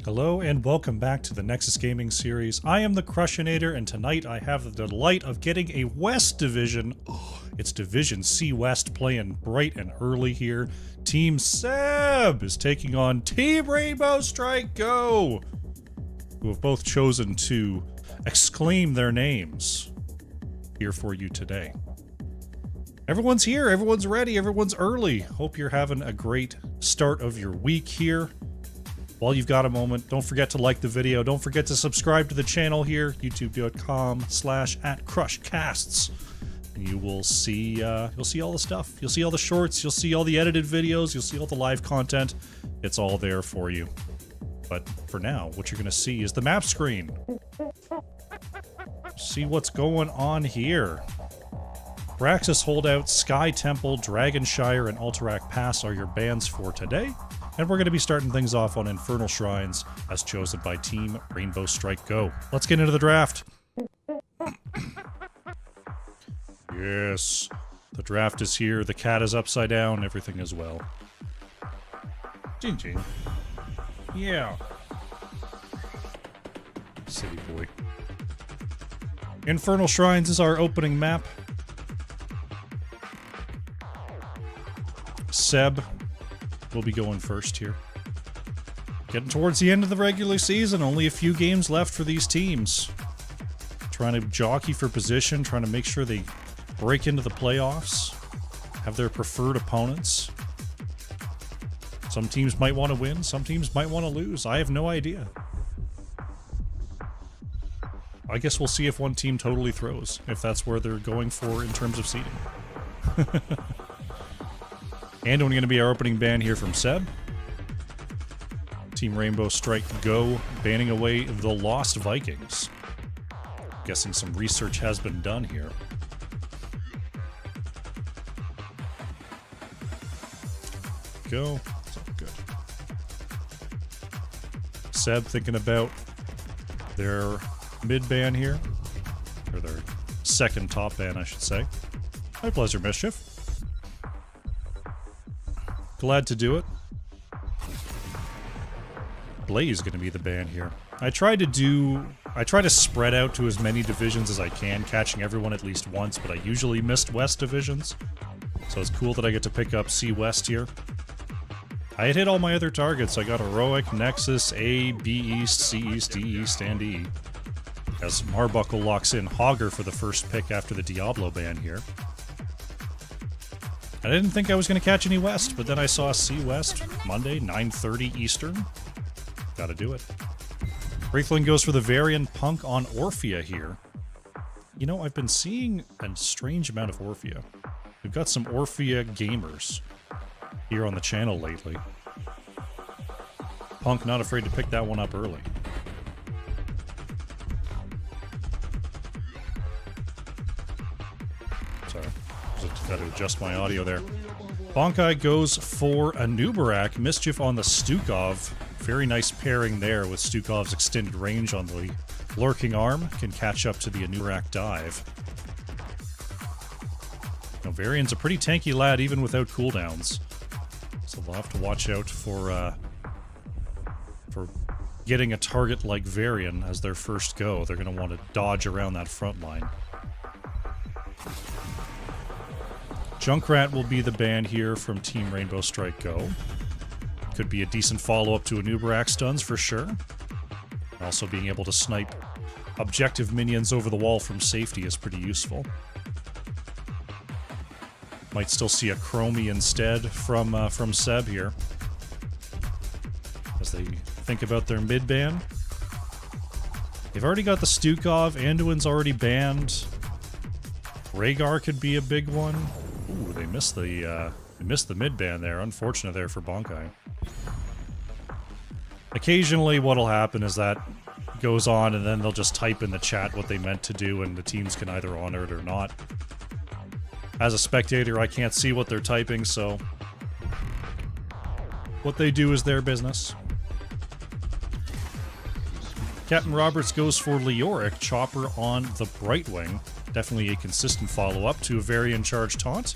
Hello and welcome back to the Nexus Gaming series. I am the Crushinator, and tonight I have the delight of getting a West Division. It's Division C West playing bright and early here. Team Seb is taking on Team Rainbow Strike Go, who have both chosen to exclaim their names here for you today. Everyone's here, everyone's ready, everyone's early. Hope you're having a great start of your week here. While you've got a moment, don't forget to like the video. Don't forget to subscribe to the channel here, youtube.com/@CrushCasts. And you will see, you'll see all the stuff. You'll see all the shorts. You'll see all the edited videos. You'll see all the live content. It's all there for you. But for now, what you're going to see is the map screen. See what's going on here. Braxis Holdout, Sky Temple, Dragonshire, and Alterac Pass are your bans for today. And we're going to be starting things off on Infernal Shrines, as chosen by Team Rainbow Strike Go. Let's get into the draft. Yes, the draft is here, the cat is upside down, everything is well. Jing Jing. Yeah. City boy. Infernal Shrines is our opening map. Seb will be going first here. Getting towards the end of the regular season, only a few games left for these teams. Trying to jockey for position, trying to make sure they break into the playoffs, have their preferred opponents. Some teams might want to win, some teams might want to lose. I have no idea. I guess we'll see if one team totally throws, if that's where they're going for in terms of seeding. And we're going to be our opening ban here from Seb. Team Rainbow Strike Go banning away the Lost Vikings. Guessing some research has been done here. Go. It's all good. Seb thinking about their mid ban here. Or their second top ban, I should say. My pleasure, Mischief. Glad to do it. Blaze is going to be the ban here. I try to spread out to as many divisions as I can, catching everyone at least once, but I usually missed West divisions. So it's cool that I get to pick up C West here. I had hit all my other targets. I got Heroic, Nexus, A, B East, C East, D East, and E. As Marbuckle locks in Hogger for the first pick after the Diablo ban here. I didn't think I was going to catch any West, but then I saw C West Monday, 9:30 Eastern. Gotta do it. Wraithling goes for the Varian Punk on Orphea here. You know, I've been seeing a strange amount of Orphea. We've got some Orphea gamers here on the channel lately. Punk not afraid to pick that one up early. Sorry. Just got to adjust my audio there. Bonkai goes for a Nubarak. Mischief on the Stukov. Very nice pairing there with Stukov's extended range on the Lurking Arm. Can catch up to the Nubarak dive. Now, Varian's a pretty tanky lad even without cooldowns. So we'll have to watch out for getting a target like Varian as their first go. They're going to want to dodge around that front line. Junkrat will be the ban here from Team Rainbow Strike Go. Could be a decent follow-up to a Nubarak stuns for sure. Also being able to snipe objective minions over the wall from safety is pretty useful. Might still see a Chromie instead from Seb here. As they think about their mid ban. They've already got the Stukov, Anduin's already banned. Rhaegar could be a big one. Ooh, they missed the mid ban there. Unfortunate there for Bonkai. Occasionally what'll happen is that goes on and then they'll just type in the chat what they meant to do and the teams can either honor it or not. As a spectator, I can't see what they're typing, so what they do is their business. Captain Roberts goes for Leoric, Chopper on the Brightwing. Definitely a consistent follow-up to a Varian Charge Taunt.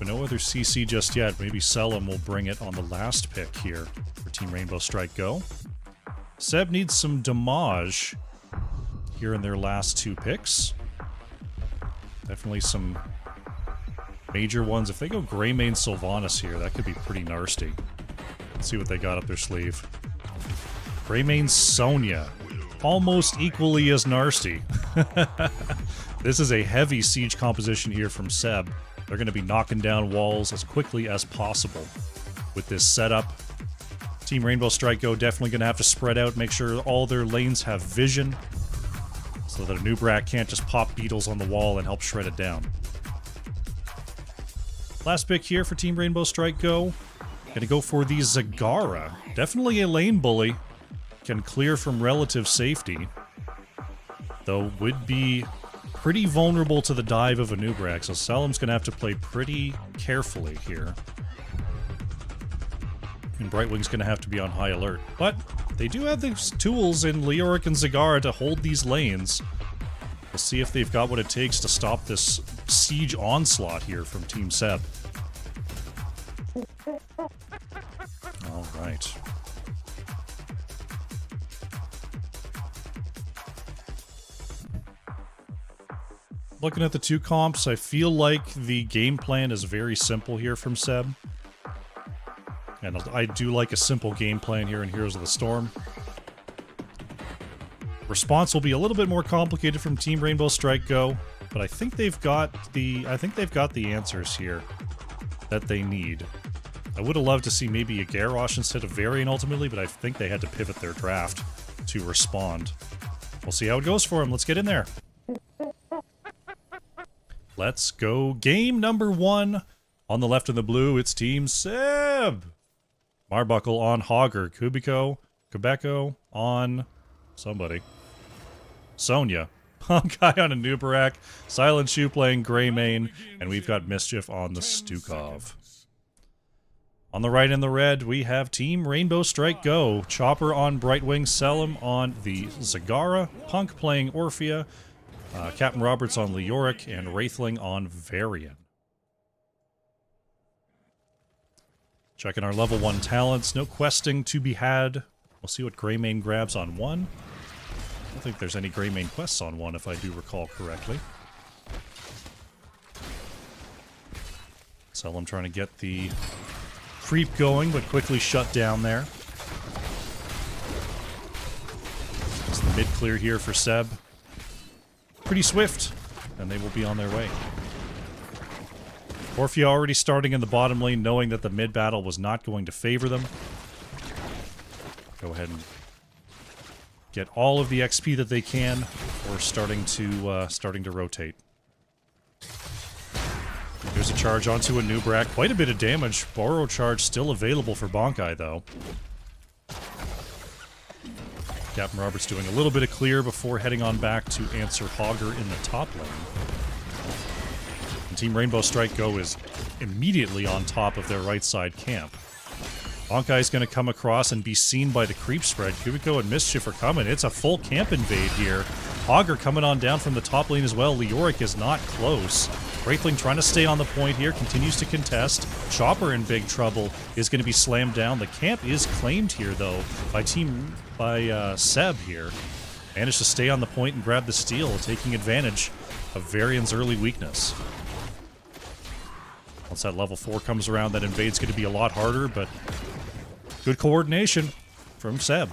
no other CC just yet. Maybe Selim will bring it on the last pick here for Team Rainbow Strike Go. Seb needs some damage here in their last 2 picks. Definitely some major ones. If they go Greymane Sylvanas here, that could be pretty nasty. Let's see what they got up their sleeve. Greymane Sonya. Almost equally as nasty. This is a heavy siege composition here from Seb. They're going to be knocking down walls as quickly as possible with this setup. Team Rainbow Strike Go definitely going to have to spread out, make sure all their lanes have vision, so that a Nubrak can't just pop beetles on the wall and help shred it down. Last pick here for Team Rainbow Strike Go. Gonna go for the Zagara. Definitely a lane bully. Can clear from relative safety, though would be pretty vulnerable to the dive of a Nubrak, so Selim's going to have to play pretty carefully here. And Brightwing's going to have to be on high alert. But they do have the tools in Leoric and Zagara to hold these lanes. We'll see if they've got what it takes to stop this siege onslaught here from Team Seb. Alright. Looking at the 2 comps, I feel like the game plan is very simple here from Seb. And I do like a simple game plan here in Heroes of the Storm. Response will be a little bit more complicated from Team Rainbow Strike Go, but I think they've got the answers here that they need. I would have loved to see maybe a Garrosh instead of Varian ultimately, but I think they had to pivot their draft to respond. We'll see how it goes for them. Let's get in there. Let's go. Game number 1. On the left in the blue, it's Team Seb. Marbuckle on Hogger. Kubeko on somebody. Sonya. Honkai on a Nubarak. Silent Shoe playing Greymane. And we've got Mischief on the Stukov. On the right in the red, we have Team Rainbow Strike Go. Chopper on Brightwing. Selim on the Zagara. Punk playing Orphea. Captain Roberts on Leoric, and Wraithling on Varian. Checking our level 1 talents. No questing to be had. We'll see what Greymane grabs on 1. I don't think there's any Greymane quests on 1, if I do recall correctly. Selim trying to get the creep going, but quickly shut down there. It's the mid-clear here for Seb. Pretty swift, and they will be on their way. Orphea already starting in the bottom lane, knowing that the mid battle was not going to favor them. Go ahead and get all of the XP that they can, or starting to rotate. There's a charge onto a Nubrak. Quite a bit of damage. Borrow charge still available for Bonkai, though. Captain Roberts doing a little bit of clear before heading on back to answer Hogger in the top lane. And Team Rainbow Strike Go is immediately on top of their right side camp. Bonkai's going to come across and be seen by the creep spread. Kubiko and Mischief are coming. It's a full camp invade here. Hogger coming on down from the top lane as well. Leoric is not close. Wraithling trying to stay on the point here, continues to contest. Chopper in big trouble, is going to be slammed down. The camp is claimed here, though, by Seb here. Managed to stay on the point and grab the steal, taking advantage of Varian's early weakness. Once that level 4 comes around, that invade's going to be a lot harder, but good coordination from Seb.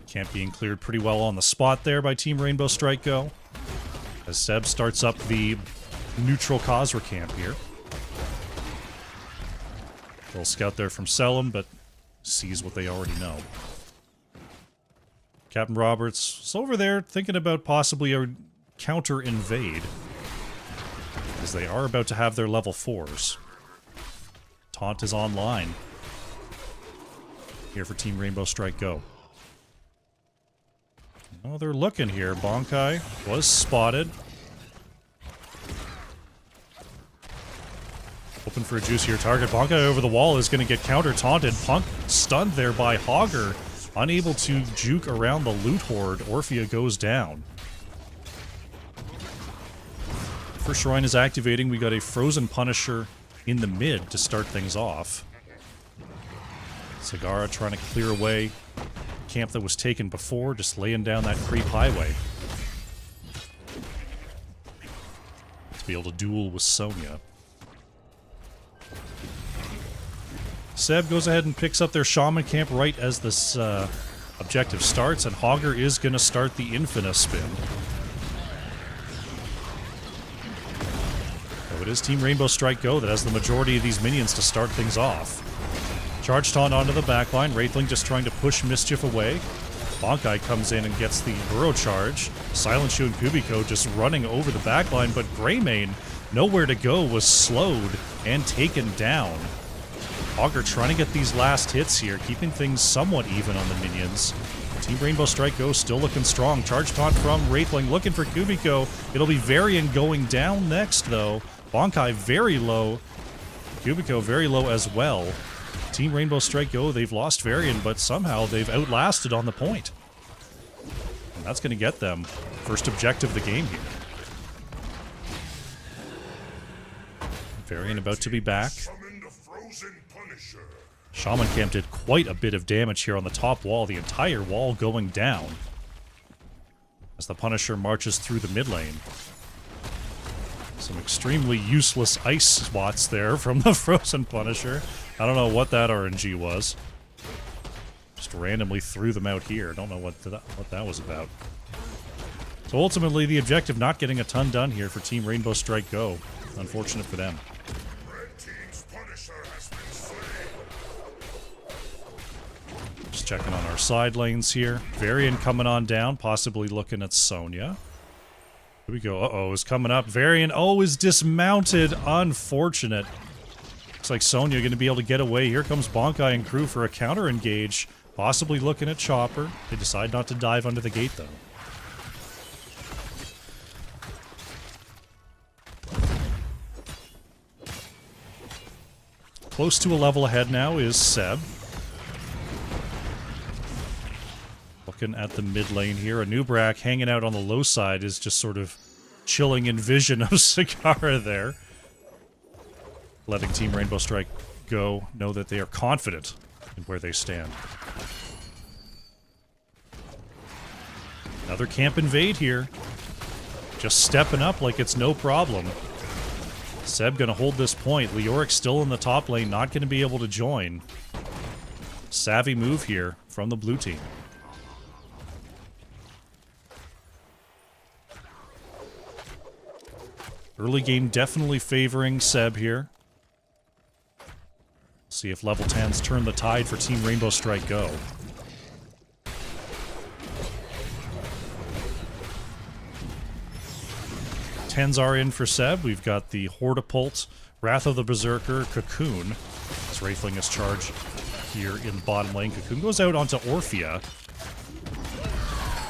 Camp being cleared pretty well on the spot there by Team Rainbow Strike Go, as Seb starts up the neutral Khazra camp here. Little scout there from Selim, but sees what they already know. Captain Roberts is over there thinking about possibly a counter invade, as they are about to have their level 4s. Taunt is online here for Team Rainbow Strike Go. Oh, they're looking here. Bonkai was spotted. Hoping for a juicier target. Bonkai over the wall is going to get counter-taunted. Punk stunned there by Hogger. Unable to juke around the loot horde, Orphea goes down. First shrine is activating. We got a Frozen Punisher in the mid to start things off. Zagara trying to clear away camp that was taken before, just laying down that creep highway. To be able to duel with Sonya. Seb goes ahead and picks up their Shaman camp right as this objective starts, and Hogger is going to start the Infina spin. So it is Team Rainbow Strike Go that has the majority of these minions to start things off. Charge Taunt onto the backline, Wraithling just trying to push Mischief away. Bonkai comes in and gets the Burrow Charge. Silent Shoe and Kubiko just running over the backline, but Greymane, nowhere to go, was slowed and taken down. Hogger trying to get these last hits here, keeping things somewhat even on the minions. Team Rainbow Strike Go still looking strong. Charge Taunt from Wraithling, looking for Kubiko. It'll be Varian going down next, though. Bonkai very low. Kubiko very low as well. Team Rainbow Strike Go, they've lost Varian, but somehow they've outlasted on the point. And that's going to get them first objective of the game here. Varian about to be back. Shaman Camp did quite a bit of damage here on the top wall, the entire wall going down. As the Punisher marches through the mid lane. Some extremely useless ice spots there from the Frozen Punisher. I don't know what that RNG was. Just randomly threw them out here. Don't know what that was about. So ultimately, the objective not getting a ton done here for Team Rainbow Strike Go. Unfortunate for them. Just checking on our side lanes here. Varian coming on down, possibly looking at Sonya. Here we go. Uh-oh, is coming up. Varian, oh, is dismounted. Unfortunate. Looks like Sonya going to be able to get away. Here comes Bonkai and crew for a counter engage. Possibly looking at Chopper. They decide not to dive under the gate, though. Close to a level ahead now is Seb. Looking at the mid lane here. Anubrak hanging out on the low side is just sort of chilling in vision of Zagara there. Letting Team Rainbow Strike Go know that they are confident in where they stand. Another camp invade here. Just stepping up like it's no problem. Seb gonna hold this point. Leoric still in the top lane, not gonna be able to join. Savvy move here from the blue team. Early game definitely favoring Seb here. See if level 10s turn the tide for Team Rainbow Strike Go. Tens are in for Seb. We've got the Hortipult, Wrath of the Berserker, Cocoon. This Wraithling is charged here in the bottom lane. Cocoon goes out onto Orphea.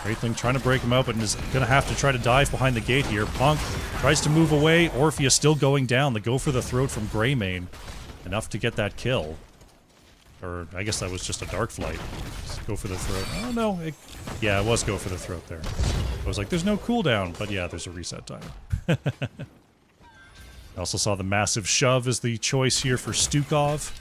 Wraithling trying to break him out, but is going to have to try to dive behind the gate here. Punk tries to move away. Orphea still going down. The go for the throat from Greymane. Enough to get that kill. Or, I guess that was just a Dark Flight. Just go for the throat. Oh, no. Yeah, it was go for the throat there. I was like, there's no cooldown. But yeah, there's a reset time. I also saw the massive shove as the choice here for Stukov.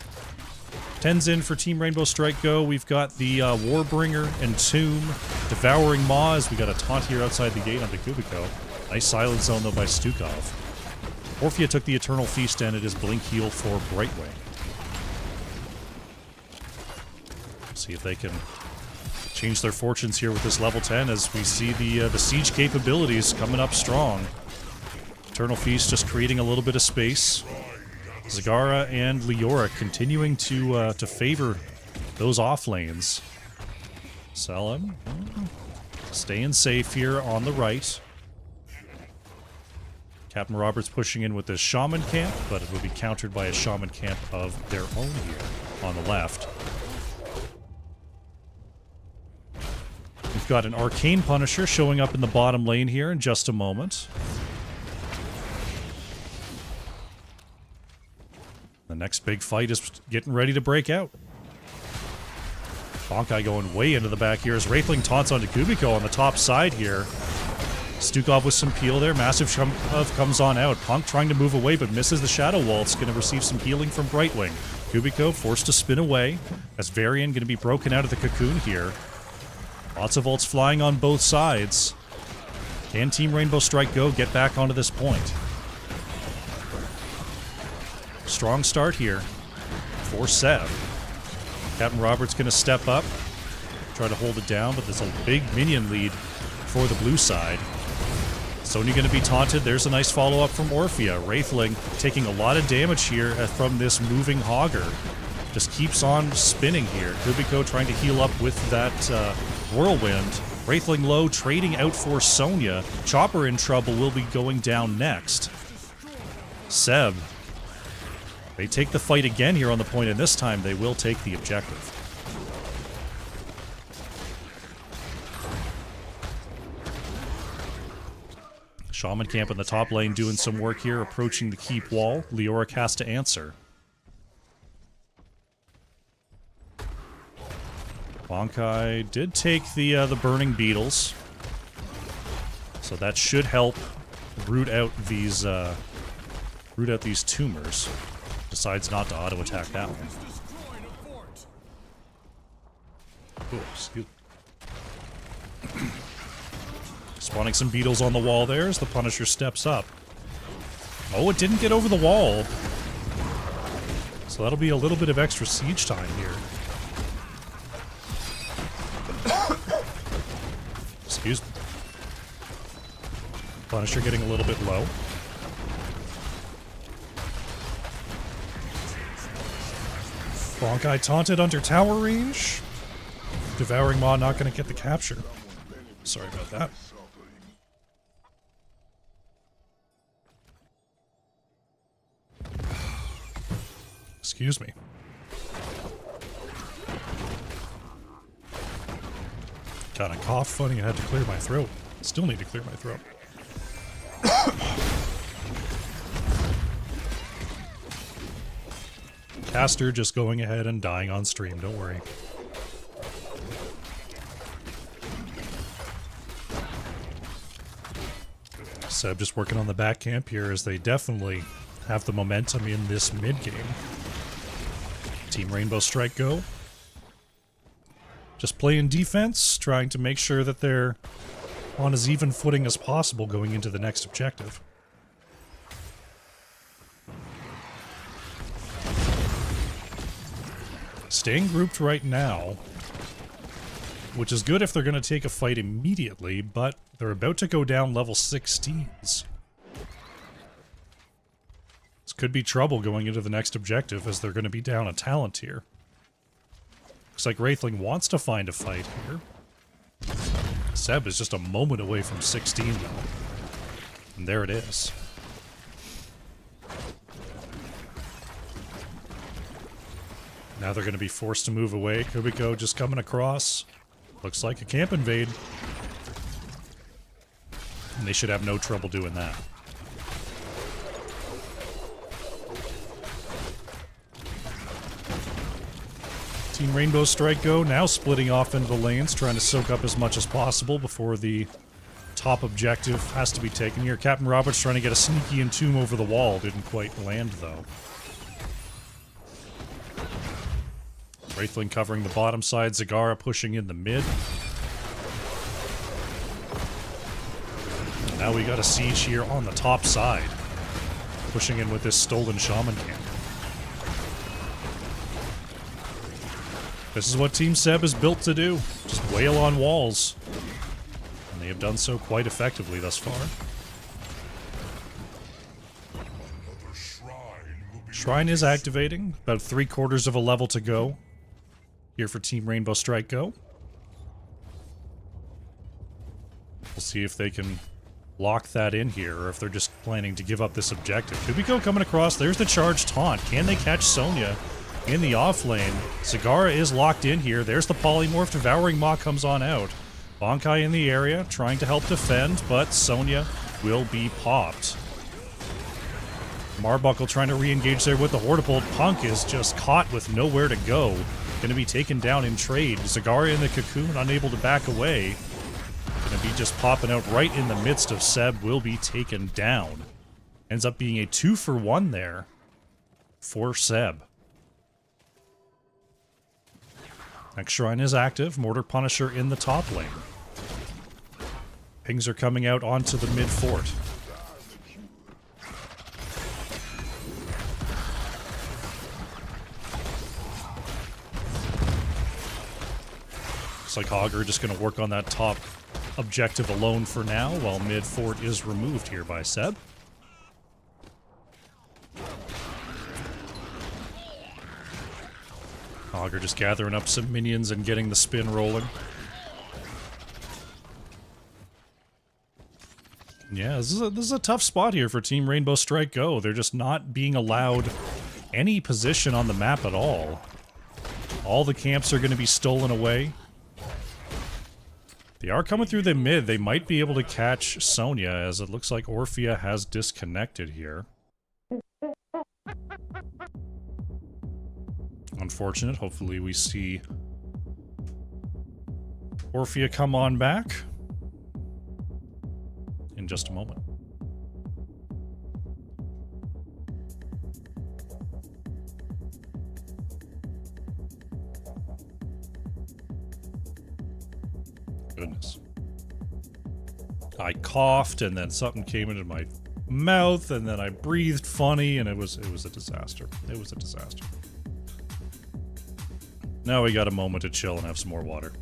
10's in for Team Rainbow Strike Go. We've got the Warbringer and Tomb. Devouring Maw as we got a taunt here outside the gate onto Kubiko. Nice silent zone though by Stukov. Orphea took the Eternal Feast and it is Blink Heal for Brightwing. See if they can change their fortunes here with this level 10 as we see the siege capabilities coming up strong. Eternal Feast just creating a little bit of space. Zagara and Leoric continuing to favor those off lanes. Selim staying safe here on the right. Captain Roberts pushing in with this Shaman camp, but it will be countered by a Shaman camp of their own here on the left. We've got an Arcane Punisher showing up in the bottom lane here in just a moment. The next big fight is getting ready to break out. Bonkai going way into the back here as Wraithling taunts onto Kubiko on the top side here. Stukov with some peel there. Massive Shove comes on out. Punk trying to move away but misses the Shadow Waltz. Going to receive some healing from Brightwing. Kubiko forced to spin away as Varian going to be broken out of the cocoon here. Lots of ults flying on both sides. Can Team Rainbow Strike Go get back onto this point? Strong start here for Seb. Captain Robert's going to step up, try to hold it down, but there's a big minion lead for the blue side. Sonya going to be taunted. There's a nice follow-up from Orphea. Wraithling taking a lot of damage here from this moving Hogger. Just keeps on spinning here. Kubiko trying to heal up with that Whirlwind. Wraithling low, trading out for Sonya. Chopper in trouble, will be going down next. Seb. They take the fight again here on the point, and this time they will take the objective. Shaman Camp in the top lane doing some work here, approaching the keep wall. Leoric has to answer. Bonkai did take the burning beetles, so that should help root out these tumors. Decides not to auto attack that one. Oh, excuse me. Spawning some beetles on the wall there as the Punisher steps up. Oh, it didn't get over the wall. So that'll be a little bit of extra siege time here. Excuse me. Punisher getting a little bit low. Bonkai taunted under tower range. Devouring Maw not going to get the capture. Sorry about that. Excuse me. Kind of coughed funny. I had to clear my throat. Still need to clear my throat. Caster just going ahead and dying on stream, don't worry. Seb just working on the back camp here as they definitely have the momentum in this mid game. Team Rainbow Strike Go. Just playing defense, trying to make sure that they're on as even footing as possible going into the next objective. Staying grouped right now, which is good if they're going to take a fight immediately, but they're about to go down level 16s. This could be trouble going into the next objective as they're going to be down a talent here. Looks like Wraithling wants to find a fight here. Seb is just a moment away from 16 though. And there it is. Now they're going to be forced to move away. Kubiko just coming across. Looks like a camp invade. And they should have no trouble doing that. Team Rainbow Strike Go now splitting off into the lanes, trying to soak up as much as possible before the top objective has to be taken here. Captain Roberts trying to get a sneaky entomb over the wall. Didn't quite land, though. Wraithling covering the bottom side. Zagara pushing in the mid. And now we got a siege here on the top side. Pushing in with this stolen Shaman Camp. This is what Team Seb is built to do. Just wail on walls. And they have done so quite effectively thus far. Shrine is activating. About 3/4 of a level to go. Here for Team Rainbow Strike Go. We'll see if they can lock that in here, or if they're just planning to give up this objective. Kubiko coming across. There's the charge taunt. Can they catch Sonya in the off lane? Zagara is locked in here. There's the polymorph. Devouring Maw comes on out. Bonkai in the area, trying to help defend, but Sonya will be popped. Marbuckle trying to re-engage there with the Hortipolt. Punk is just caught with nowhere to go. Gonna be taken down in trade. Zagara in the cocoon, unable to back away. Gonna be just popping out right in the midst of Seb, will be taken down. Ends up being a 2-for-1 there for Seb. Next shrine is active. Mortar Punisher in the top lane. Pings are coming out onto the mid fort. Looks like Hogger just going to work on that top objective alone for now, while mid fort is removed here by Seb. Hogger just gathering up some minions and getting the spin rolling. Yeah, this is a tough spot here for Team Rainbow Strike Go. They're just not being allowed any position on the map at all. All the camps are going to be stolen away. They are coming through the mid. They might be able to catch Sonya, as it looks like Orphea has disconnected here. Unfortunate. Hopefully we see Orphea come on back in just a moment. Goodness. I coughed and then something came into my mouth and then I breathed funny and it was a disaster. It was a disaster. Now we got a moment to chill and have some more water.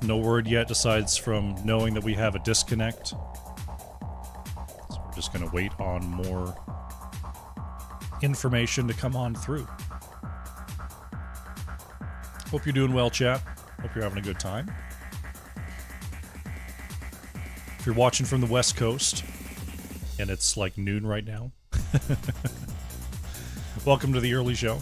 No word yet, aside from knowing that we have a disconnect. So we're just going to wait on more information to come on through. Hope you're doing well, chat. Hope you're having a good time. If you're watching from the West Coast, and it's like noon right now, welcome to the early show.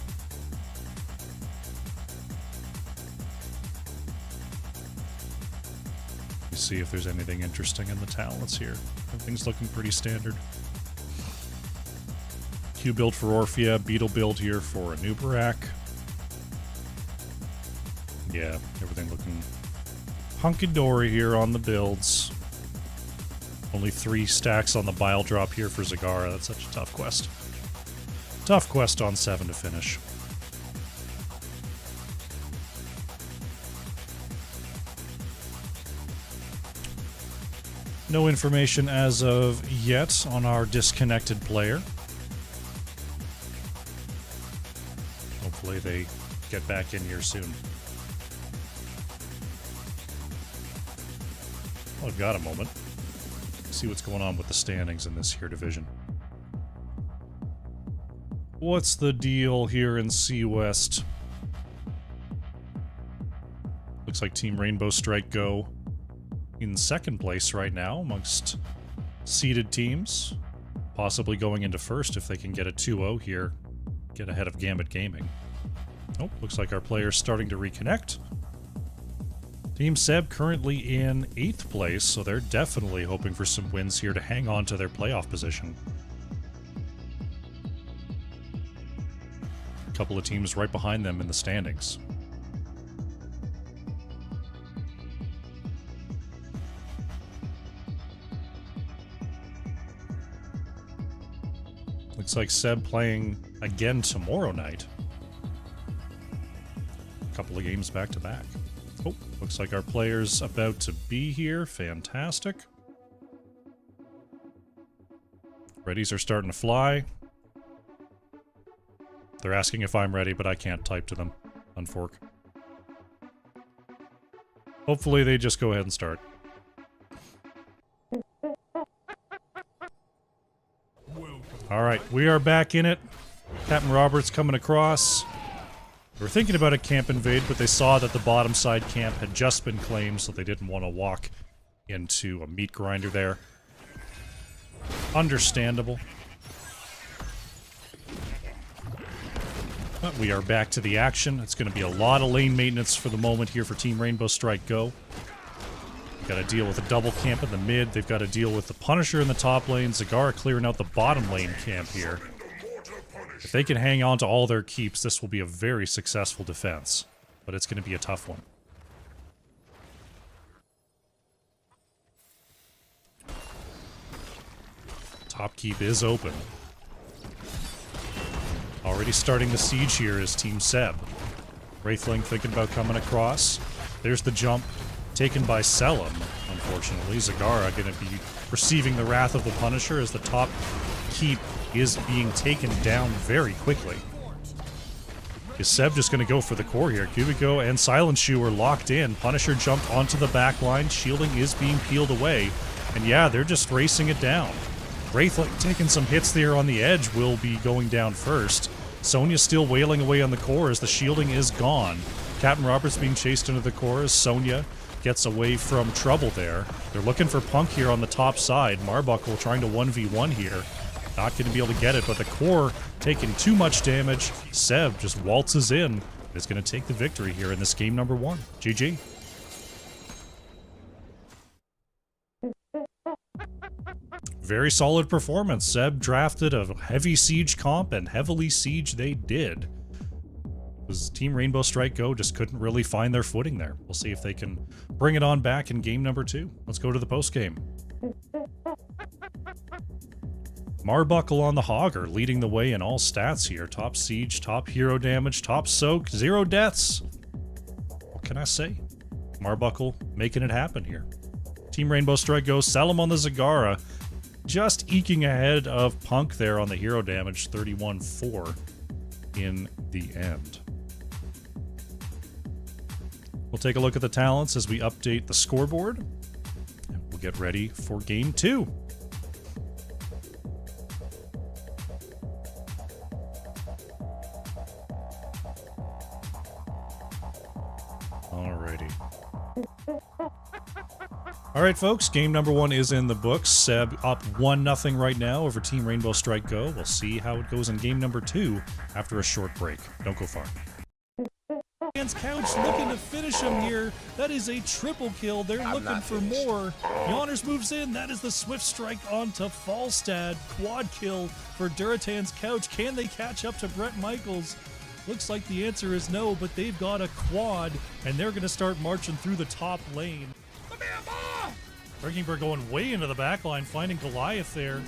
See if there's anything interesting in the talents here. Everything's looking pretty standard. Q build for Orphea, Beetle build here for Anubarak. Yeah, everything looking hunky-dory here on the builds. Only 3 stacks on the Bile Drop here for Zagara. That's such a tough quest. Tough quest on 7 to finish. No information as of yet on our disconnected player. Hopefully they get back in here soon. Well, I've got a moment. See what's going on with the standings in this here division. What's the deal here in C West? Looks like Team Rainbow Strike Go in second place right now amongst seeded teams, possibly going into first if they can get a 2-0 here, get ahead of Gambit Gaming. Oh, looks like our player's starting to reconnect. Team Seb currently in 8th place, so they're definitely hoping for some wins here to hang on to their playoff position. A couple of teams right behind them in the standings. Looks like Seb playing again tomorrow night. A couple of games back to back. Oh, looks like our player's about to be here. Fantastic. Readies are starting to fly. They're asking if I'm ready, but I can't type to them. Unfork. Hopefully they just go ahead and start. Alright, we are back in it. Captain Roberts coming across. They were thinking about a camp invade, but they saw that the bottom side camp had just been claimed, so they didn't want to walk into a meat grinder there. Understandable. But we are back to the action. It's going to be a lot of lane maintenance for the moment here for Team Rainbow Strike Go. They've got to deal with a double camp in the mid. They've got to deal with the Punisher in the top lane. Zagara clearing out the bottom lane camp here. If they can hang on to all their keeps, this will be a very successful defense. But it's going to be a tough one. Top keep is open. Already starting the siege here is Team Seb. Wraithling thinking about coming across. There's the jump taken by Selim, unfortunately. Zagara going to be receiving the wrath of the Punisher as the top keep is being taken down very quickly. Is Seb just going to go for the core here? Kubiko and Silent Shoe are locked in. Punisher jumped onto the back line. Shielding is being peeled away. And yeah, they're just racing it down. Wraithling taking some hits there on the edge will be going down first. Sonya still wailing away on the core as the shielding is gone. Captain Roberts being chased into the core as Sonya gets away from trouble there. They're looking for Punk here on the top side. Marbuckle trying to 1v1 here. Not going to be able to get it, but the core taking too much damage. Seb just waltzes in. Is going to take the victory here in this game number 1. GG. Very solid performance. Seb drafted a heavy siege comp, and heavily siege they did. Because Team Rainbow Strike Go just couldn't really find their footing there. We'll see if they can bring it on back in game number 2. Let's go to the post game. Marbuckle on the Hogger, leading the way in all stats here. Top siege, top hero damage, top soak, 0 deaths. What can I say? Marbuckle making it happen here. Team Rainbow Strike Go, Selim on the Zagara. Just eking ahead of Punk there on the hero damage, 31-4 in the end. We'll take a look at the talents as we update the scoreboard. And we'll get ready for game 2. Alrighty. Alright folks, game number 1 is in the books. Seb up 1-0 right now over Team Rainbow Strike Go. We'll see how it goes in game number 2 after a short break. Don't go far. Couch looking to finish him here. That is a triple kill. They're looking for more. Yonners moves in. That is the swift strike onto Falstad. Quad kill for Duratan's Couch. Can they catch up to Brett Michaels? Looks like the answer is no, but they've got a quad, and they're going to start marching through the top lane. Birkenberg going way into the back line, finding Goliath there.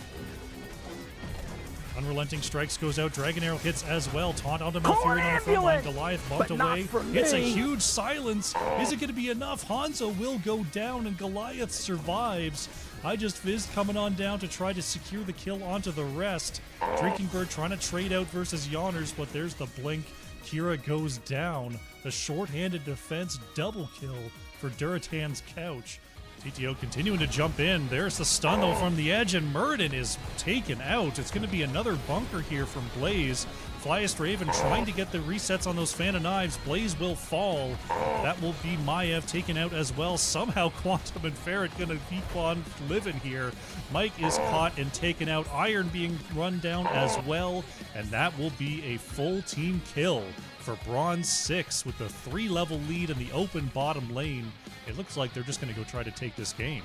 Unrelenting Strikes goes out. Dragon Arrow hits as well. Taunt onto Malfurion on the front line. Goliath bumped away. It's a huge silence. Is it going to be enough? Hanzo will go down, and Goliath survives. I Just Fizzed coming on down to try to secure the kill onto the rest. Drinking Bird trying to trade out versus Yonners, but there's the blink. Kira goes down. The short-handed defense double kill for Duratan's Couch. TTO continuing to jump in. There's the stun though from the edge, and Murden is taken out. It's going to be another bunker here from Blaze. Flyest Raven trying to get the resets on those fan of knives. Blaze will fall. That will be Maev taken out as well. Somehow Quantum and Ferret going to keep on living here. Mike is caught and taken out. Iron being run down as well. And that will be a full team kill for Bronze 6 with the 3-level lead in the open bottom lane. It looks like they're just going to go try to take this game.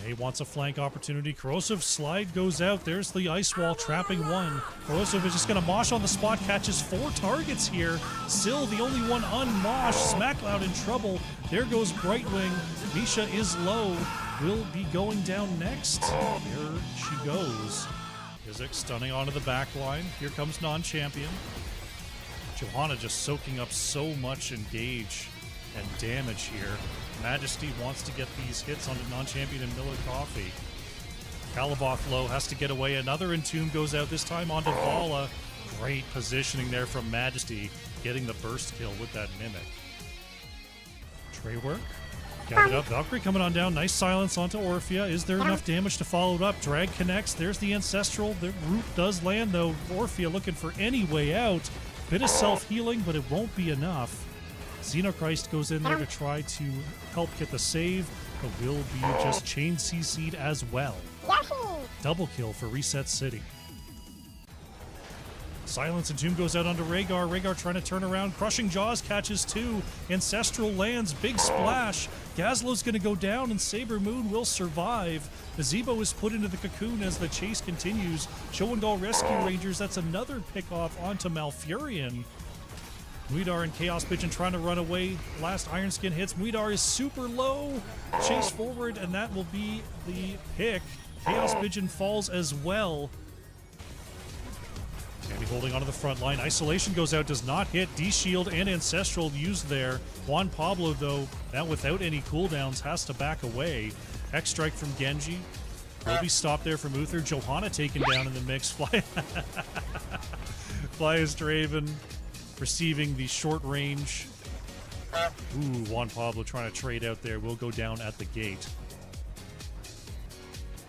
He wants a flank opportunity. Corrosive slide goes out. There's the ice wall trapping one. Corrosive is just going to mosh on the spot. Catches 4 targets here. Still the only one unmoshed. Smackloud in trouble. There goes Brightwing. Misha is low. Will be going down next. There she goes. Izik stunning onto the back line. Here comes non-champion. Johanna just soaking up so much engage and damage here. Majesty wants to get these hits onto non-champion and Miller Coffee. Calaboth low, has to get away. Another Entomb goes out, this time onto Vala. Great positioning there from Majesty, getting the burst kill with that Mimic. Trey work. Gathered up. Valkyrie coming on down. Nice silence onto Orphea. Is there enough damage to follow it up? Drag connects. There's the Ancestral. The root does land, though. Orphea looking for any way out. Bit of self-healing, but it won't be enough. Xenochrist goes in there to try to help get the save, but will be just chain CC'd as well. Double kill for Reset City. Silence and Tomb goes out onto Rhaegar. Rhaegar trying to turn around. Crushing Jaws catches 2. Ancestral lands. Big splash. Gazlo's going to go down, and Saber Moon will survive. Nazebo is put into the cocoon as the chase continues. Showengal Rescue Rangers. That's another pick-off onto Malfurion. Muidar and Chaos Pigeon trying to run away. Last Ironskin hits. Muidar is super low. Chase forward, and that will be the pick. Chaos Pigeon falls as well. Sandy holding onto the front line. Isolation goes out, does not hit. D-Shield and Ancestral used there. Juan Pablo, though, now without any cooldowns, has to back away. X-Strike from Genji. Will be stopped there from Uther. Johanna taken down in the mix. Flyest Draven receiving the short range. Ooh, Juan Pablo trying to trade out there. Will go down at the gate.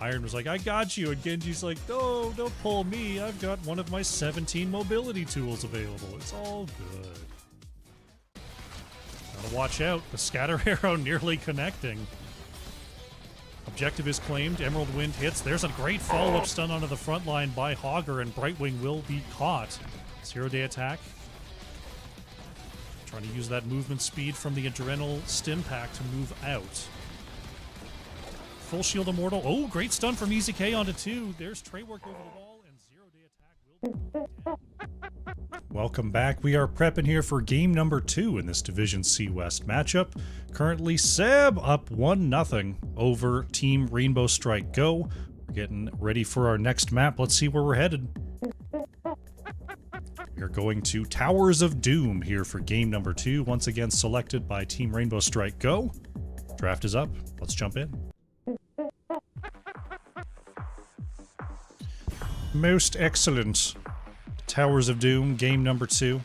Iron was like, I got you. And Genji's like, no, don't pull me. I've got one of my 17 mobility tools available. It's all good. Gotta watch out. The scatter arrow nearly connecting. Objective is claimed. Emerald Wind hits. There's a great follow-up stun onto the front line by Hogger, and Brightwing will be caught. 0-day attack. Trying to use that movement speed from the Adrenal Stim Pack to move out. Full Shield Immortal. Oh, great stun from Easy K onto 2. There's Trey work over the wall, and 0-day attack will be down. Welcome back. We are prepping here for game number 2 in this Division C West matchup. Currently, Seb up 1-0 over Team Rainbow Strike Go. We're getting ready for our next map. Let's see where we're headed. We are going to Towers of Doom here for game number 2. Once again, selected by Team Rainbow Strike Go. Draft is up. Let's jump in. Most excellent. Towers of Doom, game number 2.